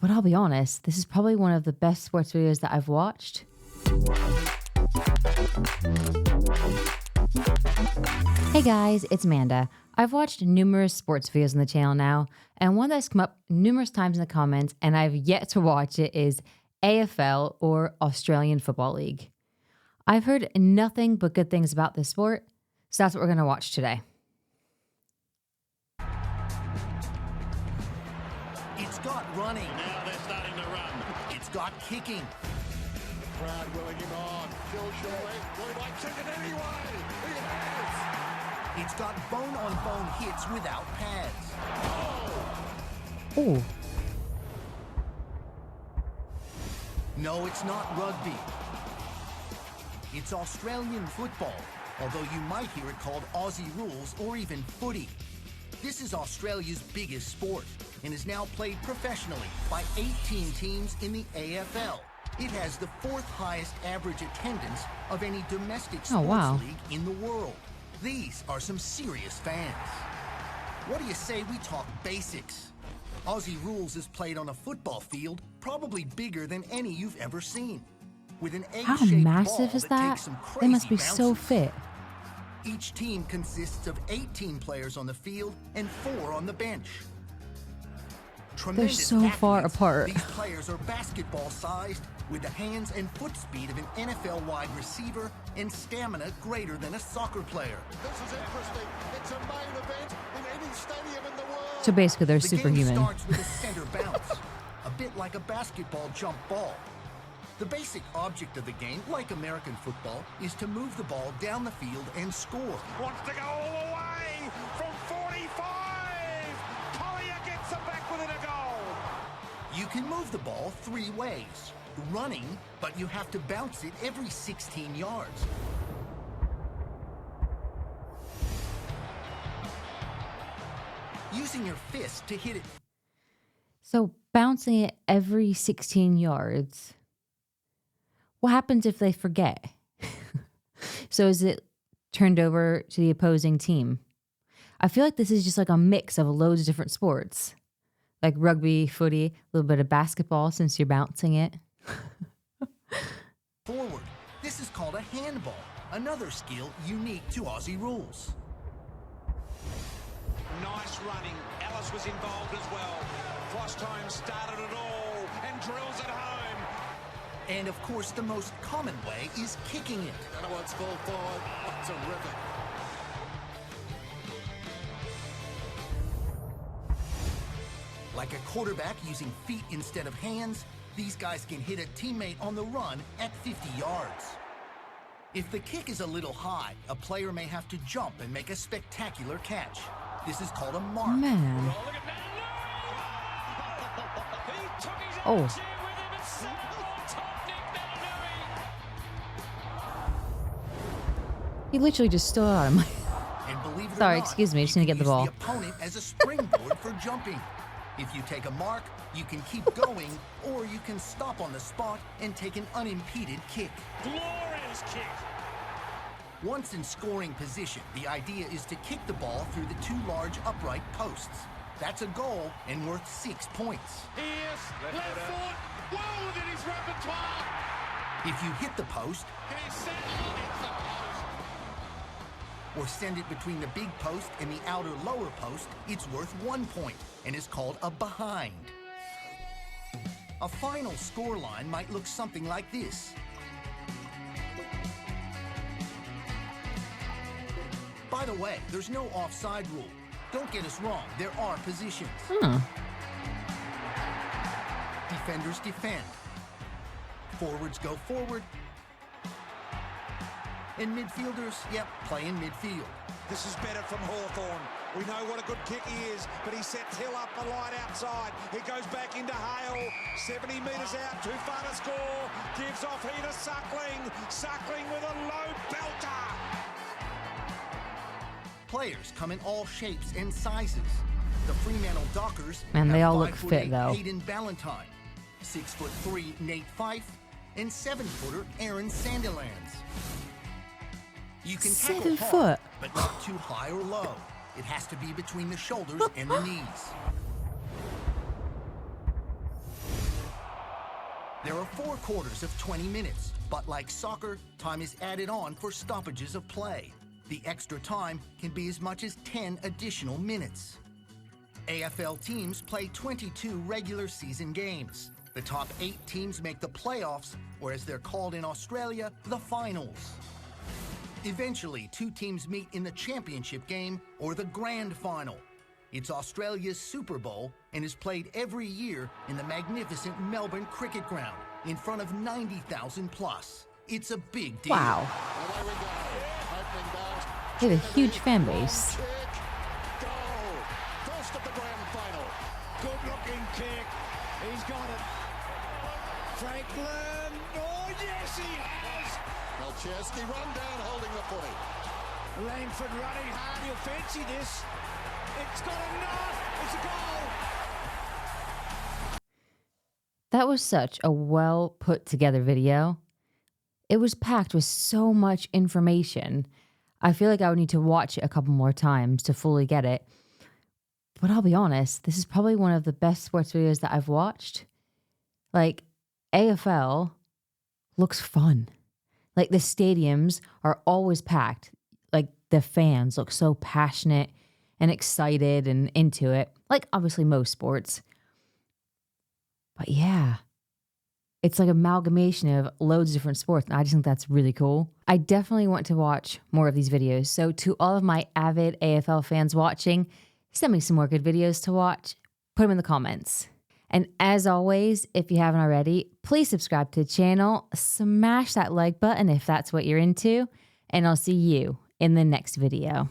But I'll be honest, this is probably one of the best sports videos that I've watched. Hey guys, it's Amanda. I've watched numerous sports videos on the channel now, and one that's come up numerous times in the comments, and I've yet to watch it, is AFL, or Australian Football League. I've heard nothing but good things about this sport, so that's what we're going to watch today. It's got running. Now they're starting to run. It's got kicking. Crowd willing him on. Phil Shorey. Well, he might kick it anyway. He has. It's got bone-on-bone hits without pads. Oh, No, it's not rugby. It's Australian football, although you might hear it called Aussie rules or even footy. This is Australia's biggest sport and is now played professionally by 18 teams in the AFL. It has the fourth highest average attendance of any domestic sports wow. league in the world. These are some serious fans. What do you say we talk basics? Aussie rules is played on a football field probably bigger than any you've ever seen. With an how egg-shaped massive ball is that that? takes some They must be crazy so bounces. fit. Each team consists of 18 players on the field and 4 on the bench. Tremendous so far athletes, apart. These players are basketball-sized with the hands and foot speed of an NFL-wide receiver and stamina greater than a soccer player. This is interesting. It's a main event in any stadium in the world. So basically, they're The superhuman. game starts with a center bounce, a bit like a basketball jump ball. The basic object of the game, like American football, is to move the ball down the field and score. Wants to go all the way from 45. Collier gets them back within a goal. You can move the ball 3 ways. Running, but you have to bounce it every 16 yards. Using your fist to hit it. So bouncing it every 16 yards. What happens if they forget? So is it turned over to the opposing team? I feel like this is just like a mix of loads of different sports. Like rugby, footy, a little bit of basketball since you're bouncing it. Forward. This is called a handball, another skill unique to Aussie rules. Nice running. Ellis was involved as well. Frostholm started it all and drills it home. And of course, the most common way is kicking it. The other one's full forward. Oh, terrific. Like a quarterback using feet instead of hands, these guys can hit a teammate on the run at 50 yards. If the kick is a little high, a player may have to jump and make a spectacular catch. This is called a mark. Man. Look at Naitanui. He took his Oh. attitude with him and set it on top. Nick Naitanui. He literally just stood on him. And believe it or Sorry, not, excuse me, you just gonna can get the use ball. the opponent as a springboard for jumping. If you take a mark, you can keep going, or you can stop on the spot and take an unimpeded kick. Glorious kick. Once in scoring position, the idea is to kick the ball through the 2 large upright posts. That's a goal and worth 6 points. Here's left foot. Well within his repertoire. If you hit the post Can he send it? It's the post. or send it between the big post and the outer lower post, it's worth 1 point and is called a behind. A final score line might look something like this. By the way, there's no offside rule. Don't get us wrong, there are positions. Defenders defend. Forwards go forward. And midfielders, yep, play in midfield. This is better from Hawthorn. We know what a good kick he is, but he sets Hill up a line outside. He goes back into Hale, 70 metres out, too far to score. Gives off here to Suckling. Suckling with a low belter. Players come in all shapes and sizes. The Fremantle Dockers Man, they have all look 5'8" fit, though. Hayden Ballantyne, 6'3" Nate Fife, and 7-footer Aaron Sandilands. You can tackle 7 hard, foot. but not too high or low. It has to be between the shoulders and the knees. There are 4 quarters of 20 minutes, but like soccer, time is added on for stoppages of play. The extra time can be as much as 10 additional minutes. AFL teams play 22 regular season games. The top 8 teams make the playoffs, or as they're called in Australia, the finals. Eventually, 2 teams meet in the championship game or the grand final. It's Australia's Super Bowl and is played every year in the magnificent Melbourne Cricket Ground in front of 90,000 plus. It's a big deal. Wow. Away we go. Opening bounce. They have a huge fan base. Kick. Goal. First of the grand final. Good looking kick. He's got it. Franklin. Oh, yes, he has. Malcheski run down holding the footy. Langford running hard. He'll fancy this. It's got enough. It's a goal. That was such a well put together video. It was packed with so much information. I feel like I would need to watch it a couple more times to fully get it. But I'll be honest, this is probably one of the best sports videos that I've watched. Like, AFL looks fun. Like, the stadiums are always packed. Like, the fans look so passionate and excited and into it. Like, obviously most sports. But yeah, it's like amalgamation of loads of different sports. And I just think that's really cool. I definitely want to watch more of these videos. So to all of my avid AFL fans watching, send me some more good videos to watch. Put them in the comments. And as always, if you haven't already, please subscribe to the channel. Smash that like button if that's what you're into. And I'll see you in the next video.